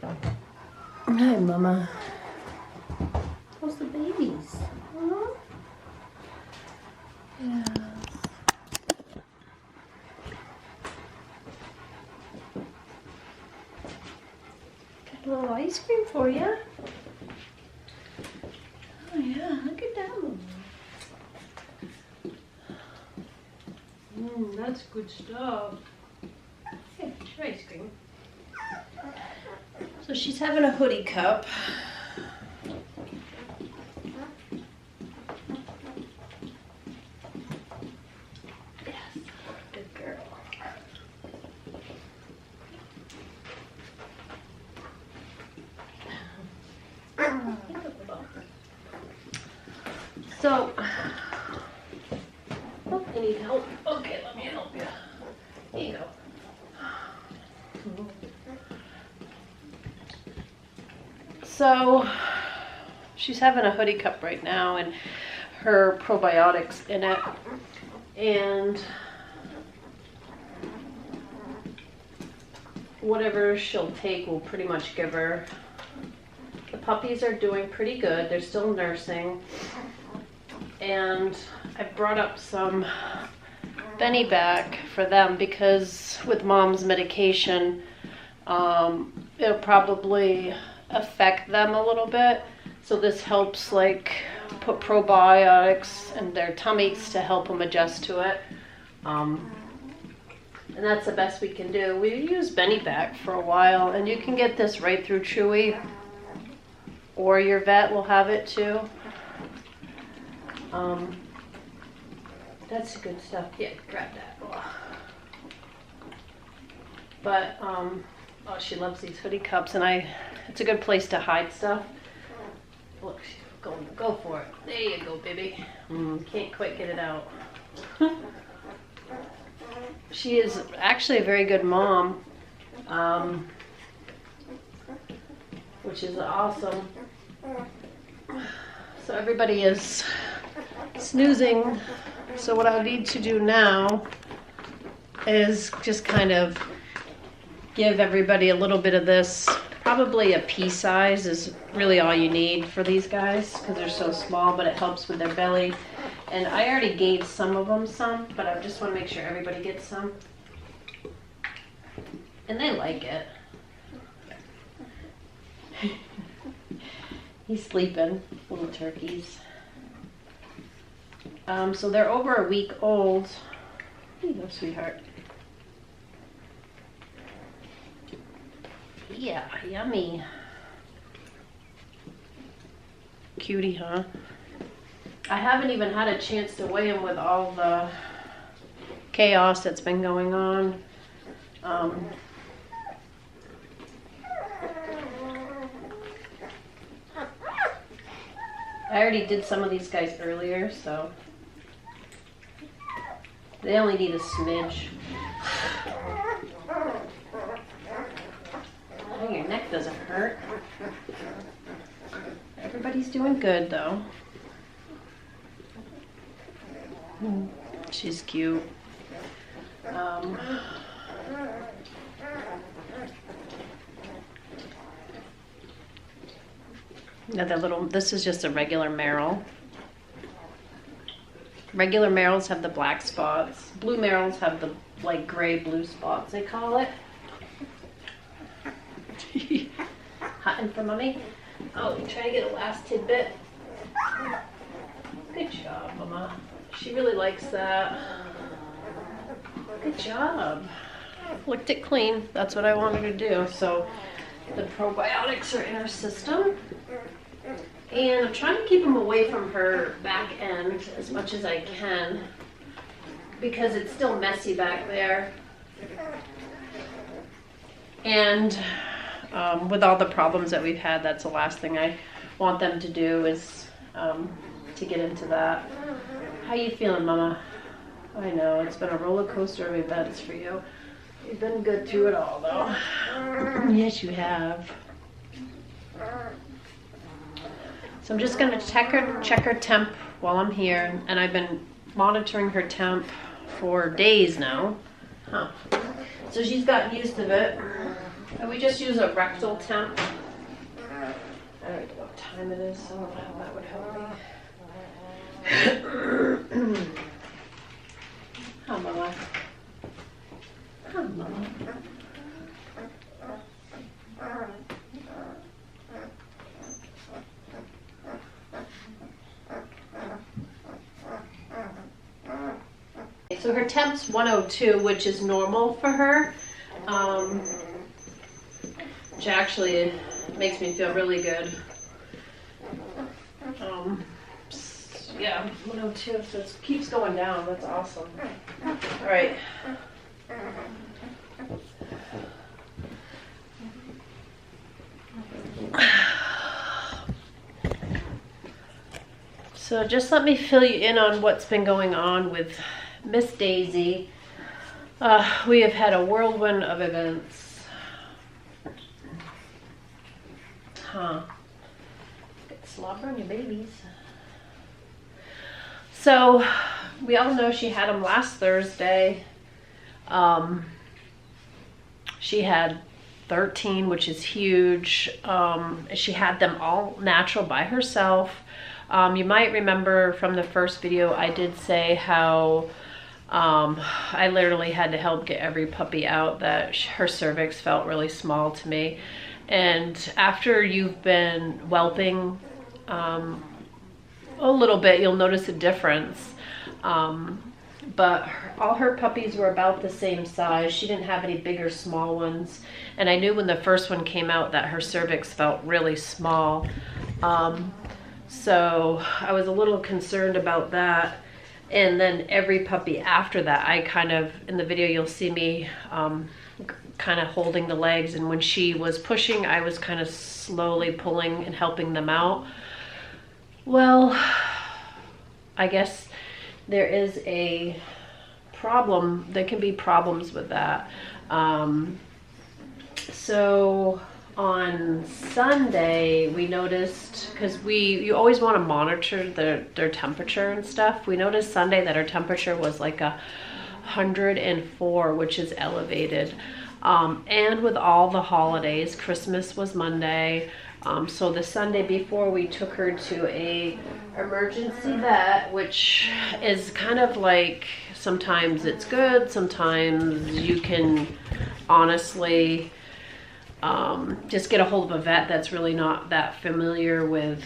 Hi, Mama. How's the babies? Huh? Yeah. Got a little ice cream for you. Oh yeah, look at that one. That's good stuff. Here, your ice cream. So she's having a hoodie cup. Yes, good girl. So, oh, I need help. Okay, let me help you. Here you go. So, she's having a hoodie cup right now and her probiotics in it. And whatever she'll take will pretty much give her. The puppies are doing pretty good. They're still nursing. And I brought up some Benny back for them because with Mom's medication, it'll probably affect them a little bit. So this helps like put probiotics in their tummies to help them adjust to it. And that's the best we can do. We used Benny back for a while, and you can get this right through Chewy, or your vet will have it too. That's good stuff. Yeah, grab that. But oh, she loves these hoodie cups, and it's a good place to hide stuff. Look, she's going to go for it. There you go, baby. Can't quite get it out. She is actually a very good mom, which is awesome. So everybody is snoozing. So what I need to do now is just kind of give everybody a little bit of this. Probably a pea size is really all you need for these guys because they're so small, but it helps with their belly. And I already gave some of them some, but I just want to make sure everybody gets some. And they like it. He's sleeping, little turkeys. So they're over a week old. Here you go, sweetheart. Yeah, yummy. Cutie, huh? I haven't even had a chance to weigh him with all the chaos that's been going on. I already did some of these guys earlier, so they only need a smidge. Oh, your neck doesn't hurt. Everybody's doing good, though. She's cute. This is just a regular Merrill. Regular Merrills have the black spots. Blue Merrills have the like gray blue spots, they call it. Hunting for mommy. Oh, you trying to get a last tidbit? Good job, Mama. She really likes that. Good job. Licked it clean. That's what I wanted to do. So the probiotics are in her system. And I'm trying to keep them away from her back end as much as I can because it's still messy back there. And with all the problems that we've had, that's the last thing I want them to do is to get into that. How you feeling, Mama? I know, it's been a roller coaster of events for you. You've been good through it all, though. Yes, you have. So I'm just going to check her temp while I'm here, and I've been monitoring her temp for days now. Huh. So she's gotten used to it. And we just use a rectal temp. I don't know what time it is, so I don't know how that would help me. Come on. Come on. So her temp's 102, which is normal for her, which actually makes me feel really good. Yeah, 102, so it keeps going down. That's awesome. All right. So just let me fill you in on what's been going on with Miss Daisy. We have had a whirlwind of events. Get slobber on your babies. So we all know she had them last Thursday. She had 13, which is huge. She had them all natural by herself. You might remember from the first video I did say how I literally had to help get every puppy out, that her cervix felt really small to me. And after you've been whelping a little bit, you'll notice a difference. But all her puppies were about the same size. She didn't have any big or small ones. And I knew when the first one came out that her cervix felt really small. So I was a little concerned about that. And then every puppy after that, I kind of, in the video you'll see me kind of holding the legs, and when she was pushing, I was kind of slowly pulling and helping them out. Well, I guess there is a problem. There can be problems with that. So on Sunday, we noticed, because you always want to monitor their temperature and stuff. We noticed Sunday that her temperature was like 104, which is elevated. And with all the holidays, Christmas was Monday. So the Sunday before, we took her to a emergency vet, which is kind of like, sometimes it's good, sometimes you can honestly just get a hold of a vet that's really not that familiar with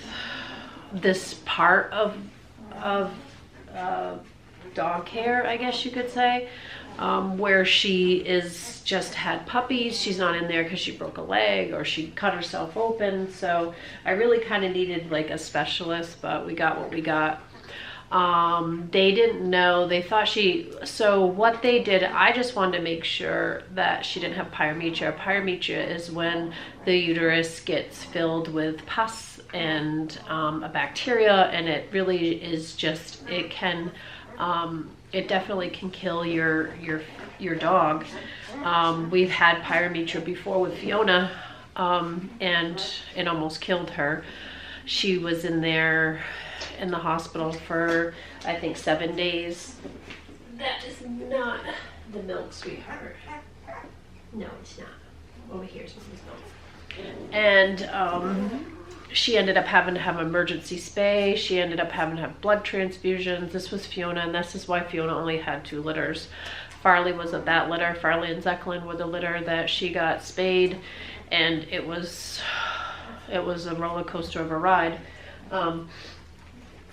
this part of dog care, I guess you could say. Where she is just had puppies. She's not in there because she broke a leg or she cut herself open. So I really kind of needed like a specialist, but we got what we got. They didn't know, they thought so what they did, I just wanted to make sure that she didn't have pyometra. Pyometra is when the uterus gets filled with pus and a bacteria, and it really is just, it can, it definitely can kill your dog. We've had pyometra before with Fiona, and it almost killed her. She was in there in the hospital for, I think, 7 days. That is not the milk, sweetheart. No, it's not. Over here's Mama's milk. And she ended up having to have emergency spay. She ended up having to have blood transfusions. This was Fiona, and this is why Fiona only had 2 litters. Farley was of that litter. Farley and Zeppelin were the litter that she got spayed, and it was a roller coaster of a ride.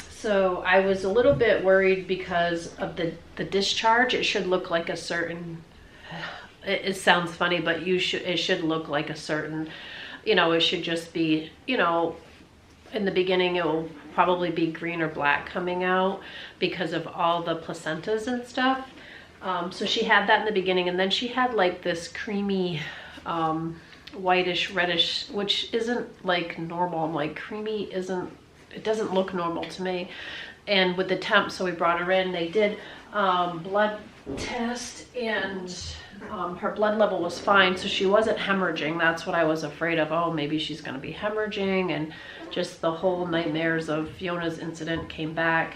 So I was a little bit worried because of the discharge. It should look like a certain, it sounds funny, but it should look like a certain, it should just be, in the beginning it will probably be green or black coming out because of all the placentas and stuff. So she had that in the beginning, and then she had like this creamy, whitish, reddish, which isn't like normal. I'm like, creamy it doesn't look normal to me. And with the temp, so we brought her in, they did blood test, and her blood level was fine, so she wasn't hemorrhaging. That's what I was afraid of. Oh, maybe she's going to be hemorrhaging, and just the whole nightmares of Fiona's incident came back.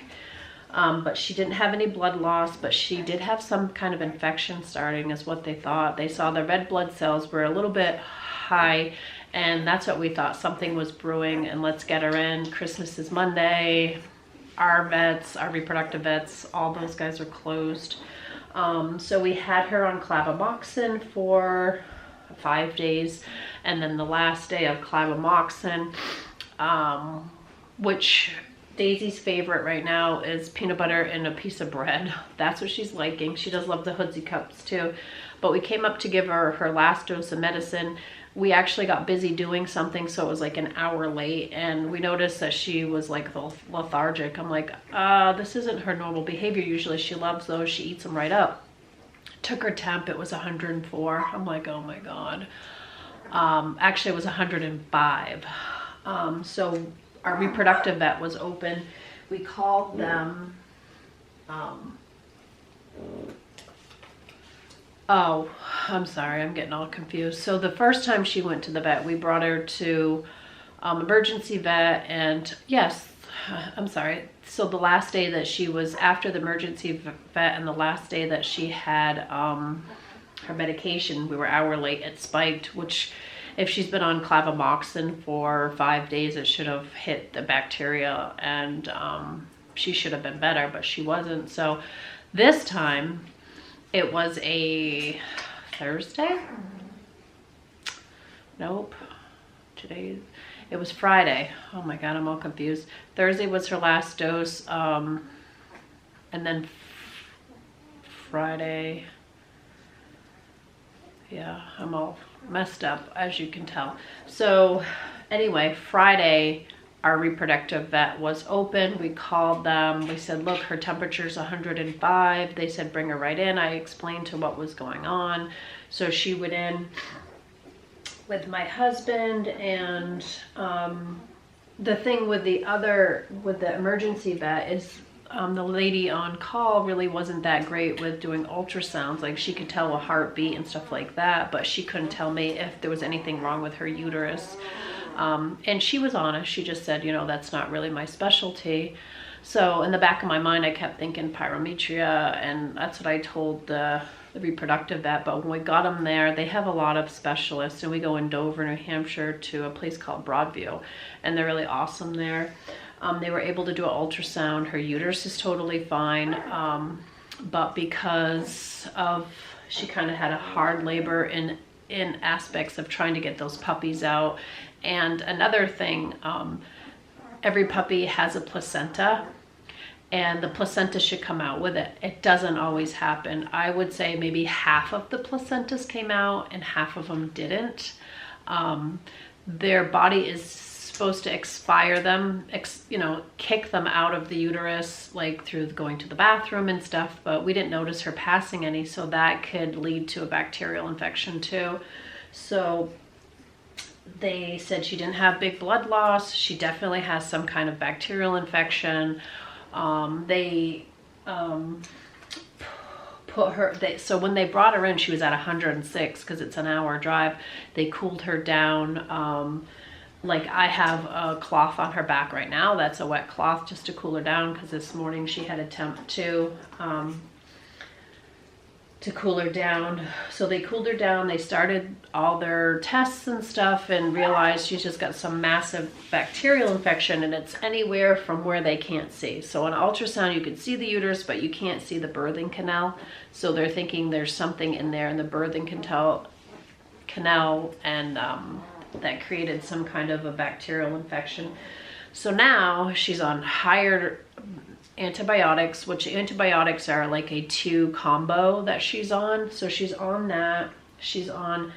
But she didn't have any blood loss, but she did have some kind of infection starting is what they thought. They saw the red blood cells were a little bit high, and that's what we thought, something was brewing, and let's get her in. Christmas is Monday. Our vets, our reproductive vets, all those guys are closed. So we had her on clavamoxin for 5 days, and then the last day of clavamoxin, which Daisy's favorite right now is peanut butter and a piece of bread. That's what she's liking. She does love the Hoodsie cups too. But we came up to give her her last dose of medicine. We actually got busy doing something, so it was like an hour late, and we noticed that she was like lethargic. I'm like, this isn't her normal behavior. Usually she loves those. She eats them right up. Took her temp, it was 104. I'm like, oh my God. Actually, it was 105. So our reproductive vet was open. We called them. Oh, I'm sorry, I'm getting all confused. So the first time she went to the vet, we brought her to emergency vet, and yes, I'm sorry. So the last day that she was after the emergency vet and the last day that she had her medication, we were an hour late. It spiked, which if she's been on clavamoxin for 5 days, it should have hit the bacteria, and she should have been better, but she wasn't. So this time it was a Thursday. Nope. Today, it was Friday. Oh my God, I'm all confused. Thursday was her last dose, and then Friday, yeah, I'm all messed up, as you can tell. So anyway, Friday, our reproductive vet was open. We called them. We said, look, her temperature's 105. They said, bring her right in. I explained to what was going on. So she went in with my husband, and the thing with the emergency vet is the lady on call really wasn't that great with doing ultrasounds. Like, she could tell a heartbeat and stuff like that, but she couldn't tell me if there was anything wrong with her uterus. And she was honest. She just said, you know, that's not really my specialty. So in the back of my mind, I kept thinking pyrometria, and that's what I told the reproductive vet. But when we got them there, they have a lot of specialists, and we go in Dover, New Hampshire to a place called Broadview, and they're really awesome there. They were able to do an ultrasound. Her uterus is totally fine, but because of she kind of had a hard labor in aspects of trying to get those puppies out. And another thing, every puppy has a placenta, and the placenta should come out with it. It doesn't always happen. I would say maybe half of the placentas came out and half of them didn't. Their body is supposed to expire them, kick them out of the uterus, like through going to the bathroom and stuff, but we didn't notice her passing any, so that could lead to a bacterial infection too. So they said she didn't have big blood loss. She definitely has some kind of bacterial infection. So when they brought her in, she was at 106 because it's an hour drive. They cooled her down. Like, I have a cloth on her back right now. That's a wet cloth just to cool her down, because this morning she had a temp too, to cool her down. So they cooled her down. They started all their tests and stuff and realized she's just got some massive bacterial infection, and it's anywhere from where they can't see. So on ultrasound, you can see the uterus, but you can't see the birthing canal. So they're thinking there's something in there in the birthing canal, and that created some kind of a bacterial infection. So now she's on higher antibiotics, which antibiotics are like a 2 combo that she's on. So she's on that. She's on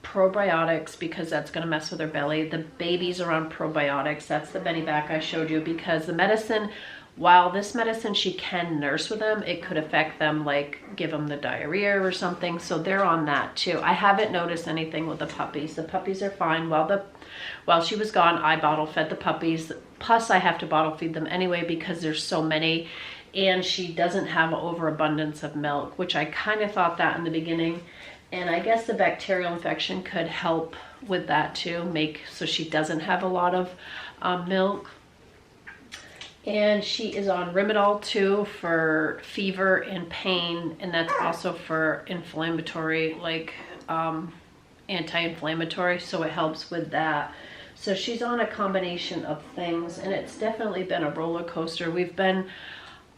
probiotics, because that's going to mess with her belly. The babies are on probiotics. That's the Benny Back I showed you, because the medicine, while this medicine she can nurse with them, it could affect them, like give them the diarrhea or something. So they're on that too. I haven't noticed anything with the puppies. The puppies are fine. While she was gone, I bottle fed the puppies. Plus I have to bottle feed them anyway because there's so many, and she doesn't have an overabundance of milk, which I kind of thought that in the beginning. And I guess the bacterial infection could help with that too, so she doesn't have a lot of milk. And she is on Rimadyl too for fever and pain, and that's also for inflammatory, like anti-inflammatory, so it helps with that. So she's on a combination of things, and it's definitely been a roller coaster. We've been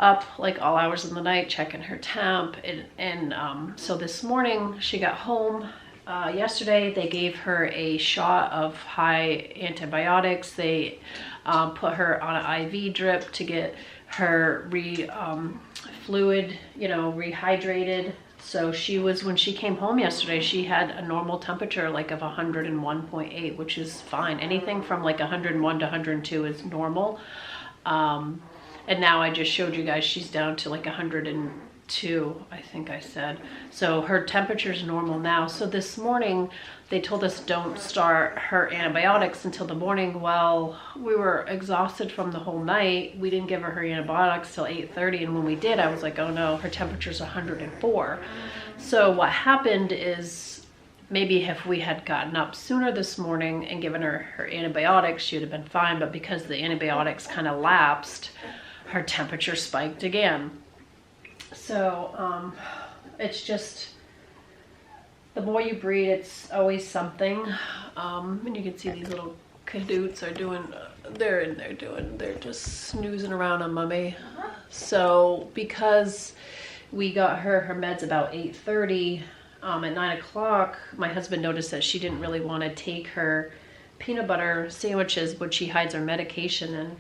up like all hours of the night checking her temp, and so this morning she got home. Yesterday they gave her a shot of high antibiotics. They put her on an IV drip to get her fluid, you know, rehydrated. So she was, when she came home yesterday, she had a normal temperature like of 101.8, which is fine. Anything from like 101 to 102 is normal. And now I just showed you guys she's down to like 102, I think I said. So her temperature's normal now. So this morning they told us don't start her antibiotics until the morning. Well, we were exhausted from the whole night. We didn't give her antibiotics till 8:30, and when we did, I was like, oh no, her temperature's 104. So what happened is, maybe if we had gotten up sooner this morning and given her antibiotics, she would have been fine. But because the antibiotics kind of lapsed, her temperature spiked again. So it's just, the more you breed, it's always something. And you can see these little cadoots are doing, they're in there doing, they're just snoozing around on mommy. So because we got her meds about 8:30, at 9 o'clock, my husband noticed that she didn't really want to take her peanut butter sandwiches, which she hides her medication in.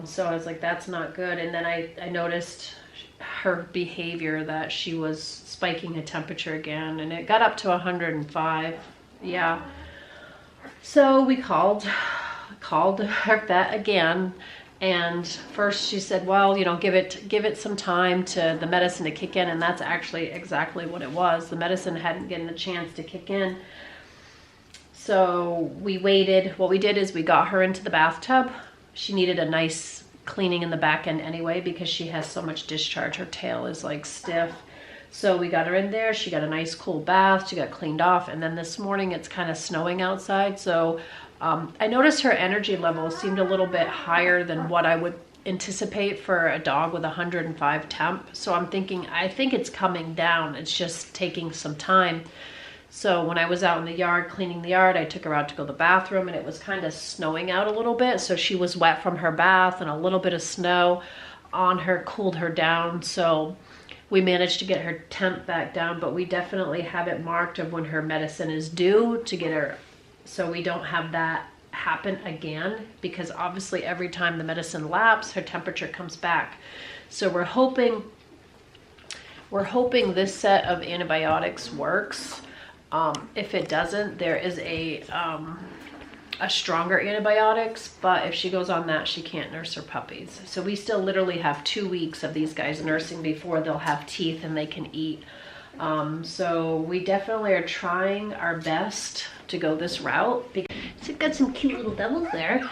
So I was like, that's not good. And then I noticed her behavior, that she was spiking a temperature again, and it got up to 105. Yeah. So we called her vet again, and first she said, well, you know, give it some time to the medicine to kick in, and that's actually exactly what it was. The medicine hadn't gotten a chance to kick in. So we waited. What we did is we got her into the bathtub. She needed a nice cleaning in the back end anyway, because she has so much discharge. Her tail is like stiff. So we got her in there. She got a nice cool bath. She got cleaned off. And then this morning it's kind of snowing outside. So I noticed her energy level seemed a little bit higher than what I would anticipate for a dog with 105 temp. So I'm thinking, I think it's coming down. It's just taking some time. So when I was out in the yard cleaning the yard, I took her out to go to the bathroom, and it was kind of snowing out a little bit. So she was wet from her bath, and a little bit of snow on her cooled her down. So we managed to get her temp back down, but we definitely have it marked of when her medicine is due to get her, so we don't have that happen again, because obviously every time the medicine lapses, her temperature comes back. So we're hoping this set of antibiotics works. If it doesn't, there is a stronger antibiotics, but if she goes on that, she can't nurse her puppies. So we still literally have 2 weeks of these guys nursing before they'll have teeth and they can eat. So we definitely are trying our best to go this route. So we've got some cute little devils there.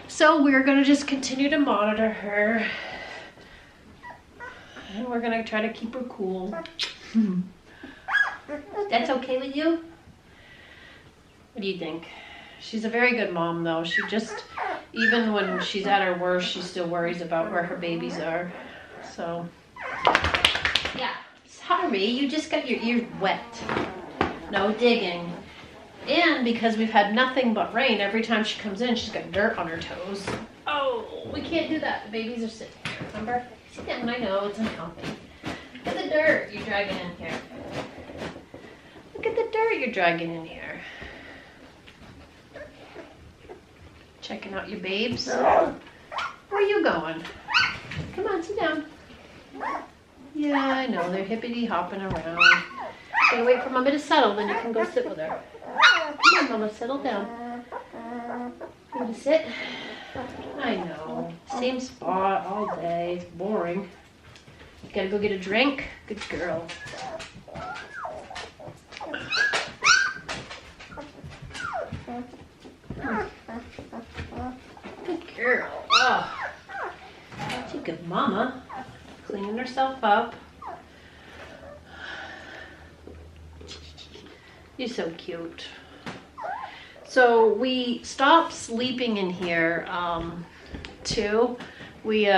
So we're gonna just continue to monitor her, and we're gonna try to keep her cool. That's okay with you? What do you think? She's a very good mom, though. She just, even when she's at her worst, she still worries about where her babies are. So, yeah. Sorry, you just got your ears wet. No digging. And because we've had nothing but rain, every time she comes in, she's got dirt on her toes. Oh, we can't do that. The babies are sitting here, remember? Sit down. I know, it's unhealthy. Look at the dirt you're dragging in here. Look at the dirt you're dragging in here. Checking out your babes. Where are you going? Come on, sit down. Yeah, I know, they're hippity hopping around. Gotta wait for Mama to settle, then you can go sit with her. Come on, Mama, settle down. You want to sit? I know. Same spot all day. It's boring. You gotta go get a drink? Good girl. Good girl. Oh. She's a good mama. Cleaning herself up. You're so cute. So we stopped sleeping in here too. We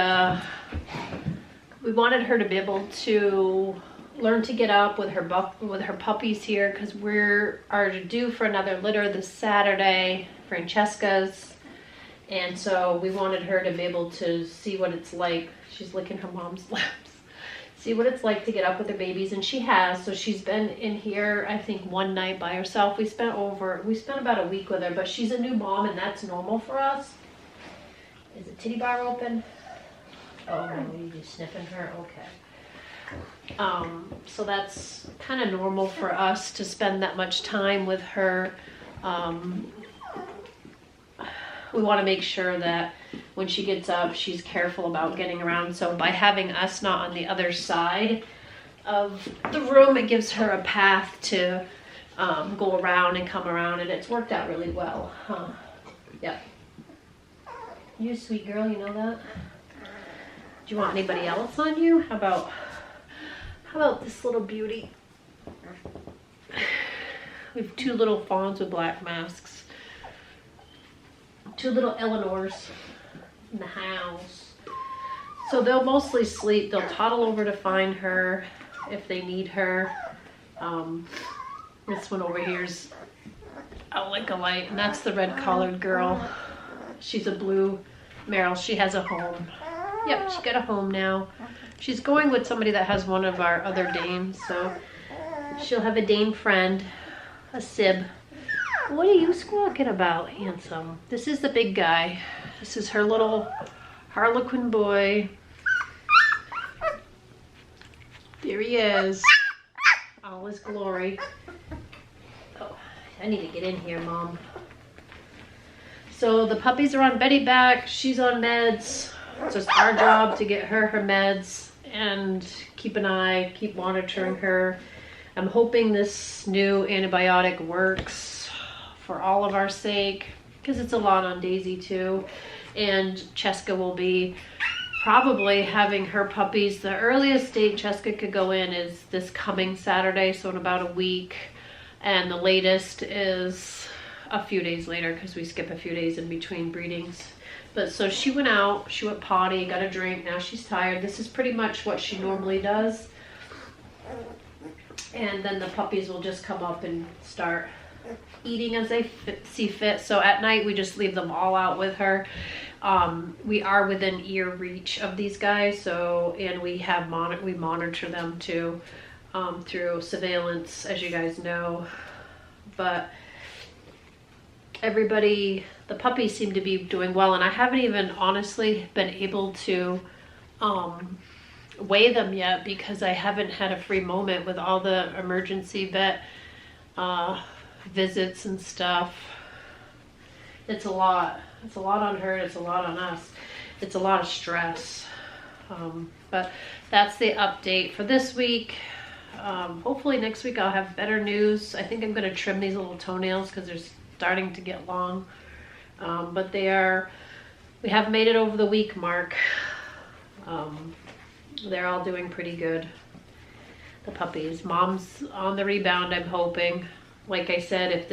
wanted her to be able to learn to get up with her puppies here, because we are due for another litter this Saturday, Francesca's, and so we wanted her to be able to see what it's like. She's licking her mom's lips. See what it's like to get up with her babies, and she has. So she's been in here, I think, one night by herself. We spent about a week with her, but she's a new mom, and that's normal for us. Is the titty bar open? Oh, you just sniffing her? Okay. So that's kind of normal for us to spend that much time with her. We want to make sure that when she gets up, she's careful about getting around. So by having us not on the other side of the room, it gives her a path to go around and come around, and it's worked out really well. Huh? Yeah. You're a sweet girl, you know that? Do you want anybody else on you? How about this little beauty? We have two little fawns with black masks. Two little Eleanors in the house. So they'll mostly sleep. They'll toddle over to find her if they need her. This one over here's out like a light, and that's the red-collared girl. She's a blue Meryl. She has a home. Yep, she got a home now. She's going with somebody that has one of our other Danes, so she'll have a Dane friend, a Sib. What are you squawking about, handsome? This is the big guy. This is her little Harlequin boy. There he is. All his glory. Oh, I need to get in here, Mom. So the puppies are on Betty back. She's on meds. It's just our job to get her meds and keep an eye, keep monitoring her. I'm hoping this new antibiotic works for all of our sake, because it's a lot on Daisy too. And Cheska will be probably having her puppies. The earliest date Cheska could go in is this coming Saturday, so in about a week. And the latest is a few days later, because we skip a few days in between breedings. But so she went out, she went potty, got a drink, now she's tired. This is pretty much what she normally does. And then the puppies will just come up and start eating as they see fit. So at night we just leave them all out with her. We are within ear reach of these guys, so, and we have we monitor them too, through surveillance, as you guys know. But everybody, the puppies seem to be doing well, and I haven't even honestly been able to weigh them yet, because I haven't had a free moment with all the emergency vet visits and stuff. It's a lot. It's a lot on her. It's a lot on us. It's a lot of stress. But that's the update for this week. Hopefully next week I'll have better news. I think I'm going to trim these little toenails because they're starting to get long. But we have made it over the week mark. They're all doing pretty good. The puppies. Mom's on the rebound, I'm hoping. Like I said,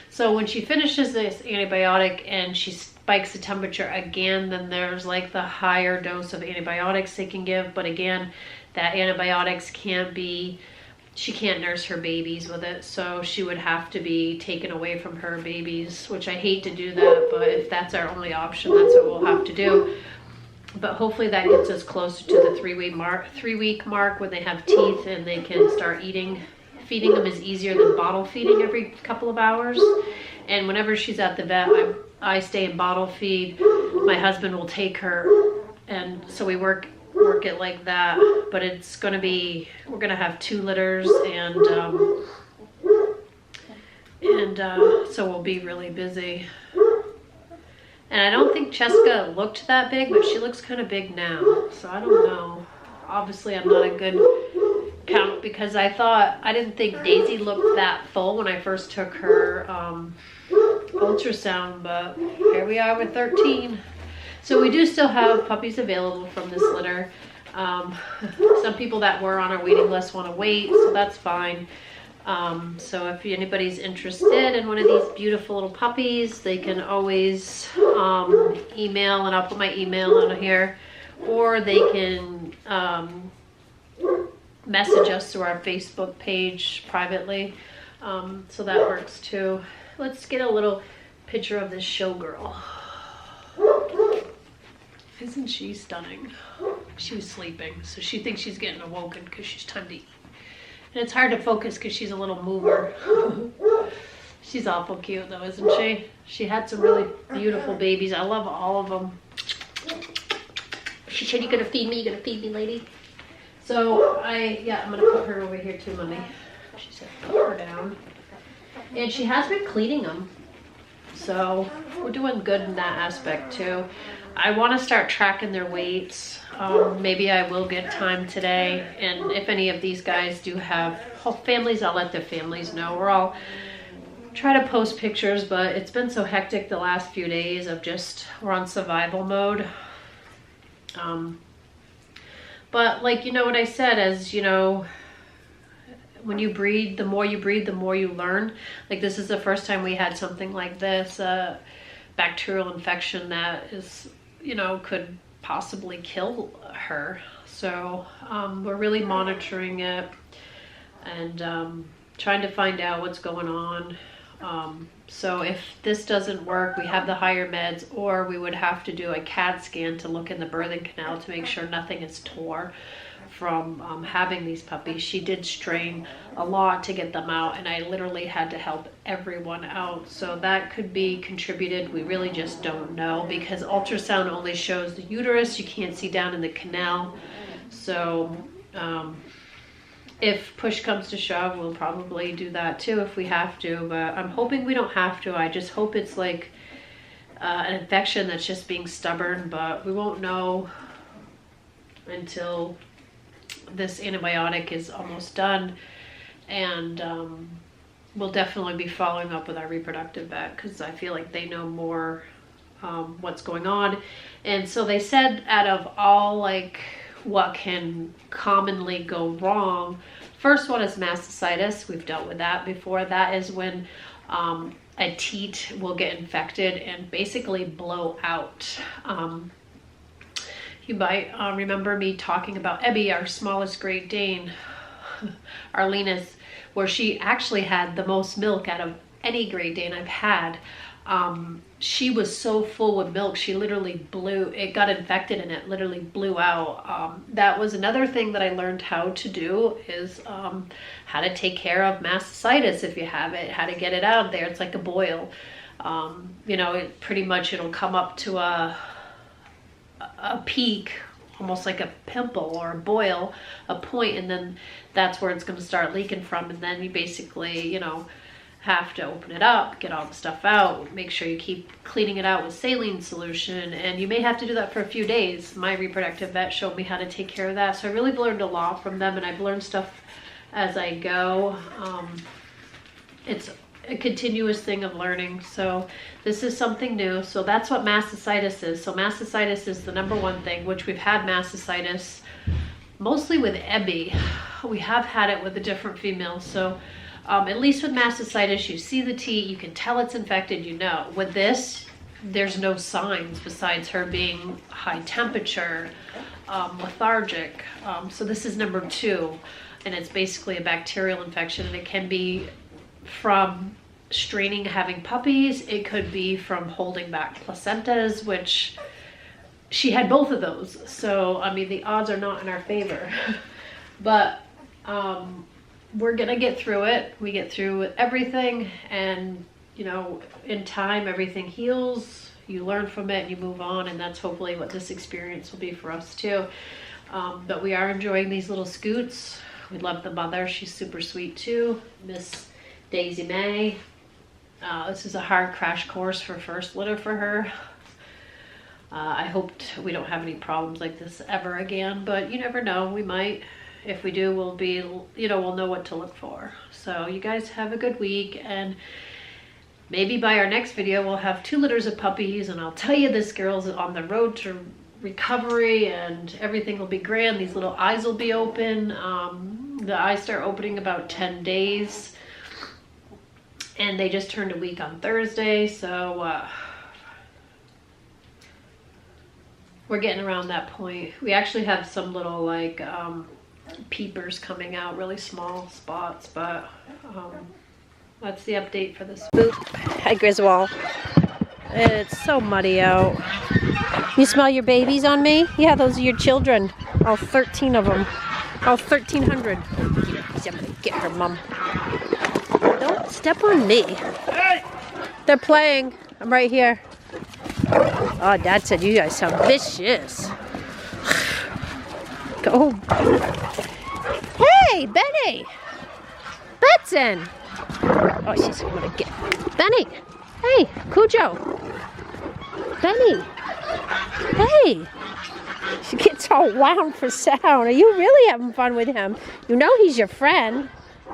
so when she finishes this antibiotic and she spikes the temperature again, then there's like the higher dose of antibiotics they can give. But again, that antibiotics she can't nurse her babies with it. So she would have to be taken away from her babies, which I hate to do that, but if that's our only option, that's what we'll have to do. But hopefully that gets us closer to the 3-week mark when they have teeth and they can start eating. Feeding them is easier than bottle feeding every couple of hours. And whenever she's at the vet, I stay in bottle feed. My husband will take her, and so we work it like that. But it's going to be, we're going to have 2 litters, and so we'll be really busy. And I don't think Cheska looked that big, but she looks kind of big now. So I don't know. Obviously, I'm not a good count, because I didn't think Daisy looked that full when I first took her ultrasound, but here we are with 13. So we do still have puppies available from this litter. Some people that were on our waiting list want to wait, so that's fine. So if anybody's interested in one of these beautiful little puppies, they can always email, and I'll put my email on here, or they can message us through our Facebook page privately. So that works too. Let's get a little picture of this showgirl. Isn't she stunning? She was sleeping, so she thinks she's getting awoken because she's time to eat. And it's hard to focus because she's a little mover. She's awful cute though, isn't she? She had some really beautiful babies. I love all of them. She said, "You gonna feed me? You gonna feed me, lady?" So I'm gonna put her over here too, Mommy. She said, put her down. And she has been cleaning them. So we're doing good in that aspect too. I want to start tracking their weights. Maybe I will get time today. And if any of these guys do have families, I'll let their families know. Or I'll try to post pictures, but it's been so hectic the last few days of we're on survival mode. But like, you know what I said, as you know, when you breed, the more you learn. Like this is the first time we had something like this, bacterial infection that is, you know, could possibly kill her. So we're really monitoring it and trying to find out what's going on. So if this doesn't work, we have the higher meds, or we would have to do a CAT scan to look in the birthing canal to make sure nothing is tore from having these puppies. She did strain a lot to get them out, and I literally had to help everyone out. So that could be contributed. We really just don't know because ultrasound only shows the uterus. You can't see down in the canal. So if push comes to shove, we'll probably do that too if we have to, but I'm hoping we don't have to. I just hope it's like an infection that's just being stubborn, but we won't know until this antibiotic is almost done. And we'll definitely be following up with our reproductive vet because I feel like they know more what's going on. And so they said out of all like what can commonly go wrong, first one is mastitis. We've dealt with that before. That is when a teat will get infected and basically blow out. You might remember me talking about Ebby, our smallest Great Dane, Arlena's, where she actually had the most milk out of any Great Dane I've had. She was so full with milk, she literally it got infected and it literally blew out. That was another thing that I learned how to do, is how to take care of mastitis if you have it, how to get it out of there. It's like a boil. You know, it'll come up to a peak, almost like a pimple or a boil, a point, and then that's where it's going to start leaking from. And then you basically, you know, have to open it up, get all the stuff out, make sure you keep cleaning it out with saline solution, and you may have to do that for a few days. My reproductive vet showed me how to take care of that, so I really learned a lot from them, and I've learned stuff as I go. It's a continuous thing of learning, so this is something new. So that's what mastitis is. So mastitis is the number one thing, which we've had mastitis mostly with Ebby. We have had it with the different females. So at least with mastitis, you see the teat, you can tell it's infected, you know. With this, there's no signs besides her being high temperature, lethargic. So this is number 2, and it's basically a bacterial infection, and it can be from straining having puppies. It could be from holding back placentas, which she had both of those. So, I mean, the odds are not in our favor. But we're gonna get through it. We get through everything, and you know, in time everything heals. You learn from it and you move on, and that's hopefully what this experience will be for us too. But we are enjoying these little scoots. We love the mother. She's super sweet too, Miss Daisy May. This is a hard crash course for first litter for her. I hoped we don't have any problems like this ever again, but you never know, we might. If we do, we'll be, you know, we'll know what to look for. So you guys have a good week, and maybe by our next video we'll have 2 litters of puppies, and I'll tell you this girl's on the road to recovery and everything will be grand. These little eyes will be open. The eyes start opening about 10 days. And they just turned a week on Thursday, so we're getting around that point. We actually have some little like peepers coming out, really small spots, but that's the update for this. Boop. Hi, Griswold. It's so muddy out. You smell your babies on me? Yeah, those are your children. All 13 of them. All 1,300. I'm gonna get her, Mom. Don't step on me. Hey! They're playing. I'm right here. Oh, Dad said you guys sound vicious. Go. Hey, Benny! Betson! Oh, she's gonna get Benny! Hey, Cujo! Benny! Hey! She gets all wound for sound. Are you really having fun with him? You know he's your friend.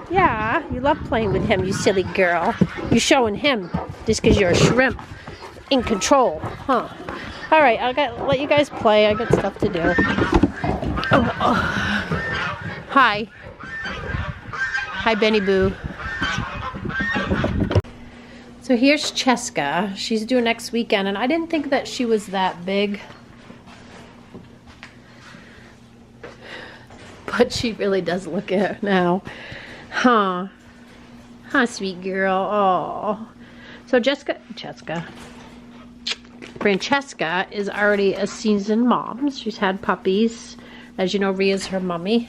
Yeah, you love playing with him, you silly girl. You showing him just because you're a shrimp. In control, huh? All right, let you guys play. I got stuff to do. Oh. Hi. Hi, Benny Boo. So here's Cheska. She's due next weekend, and I didn't think that she was that big. But she really does look it now. Huh. Huh, sweet girl. Oh. So Francesca is already a seasoned mom. She's had puppies. As you know, Ria's her mummy.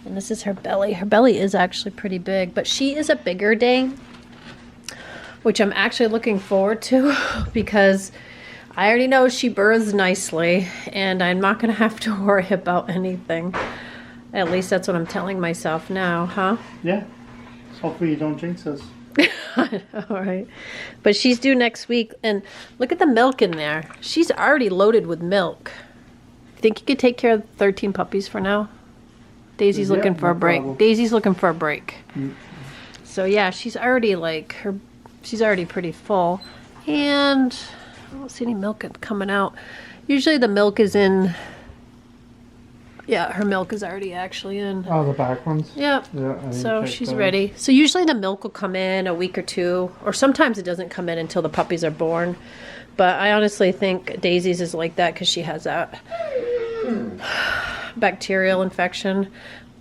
And this is her belly. Her belly is actually pretty big, but she is a bigger day, which I'm actually looking forward to because I already know she births nicely and I'm not going to have to worry about anything. At least that's what I'm telling myself now, huh? Yeah. Hopefully you don't jinx us. All right. But she's due next week, and look at the milk in there. She's already loaded with milk. Think you could take care of 13 puppies for now? Daisy's looking for a break. Problem. Daisy's looking for a break. So yeah, she's already like she's already pretty full, and I don't see any milk coming out. Usually the milk is in. Yeah, her milk is already actually in. Oh, the back ones? Yep. Yeah, so she's ready. So usually the milk will come in a week or two, or sometimes it doesn't come in until the puppies are born. But I honestly think Daisy's is like that because she has that bacterial infection.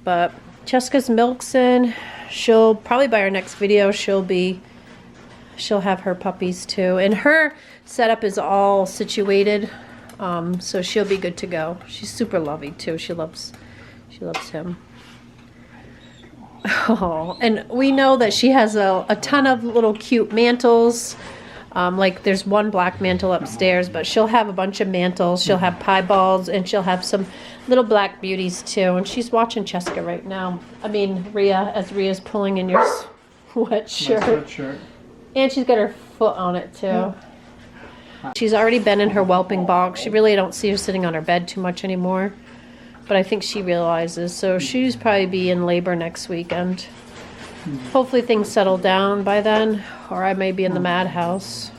But Cheska's milk's in. She'll probably by our next video she'll have her puppies too. And her setup is all situated. So she'll be good to go. She's super lovey too. She loves him. Oh, and we know that she has a ton of little cute mantles. Like there's one black mantle upstairs, but she'll have a bunch of mantles. She'll have piebalds, and she'll have some little black beauties too. And she's watching Cheska right now. I mean Ria, as Ria's pulling in your sweatshirt. And she's got her foot on it too. Yeah. She's already been in her whelping box. She really don't see her sitting on her bed too much anymore. But I think she realizes. So she's probably be in labor next weekend. Hopefully things settle down by then. Or I may be in the madhouse.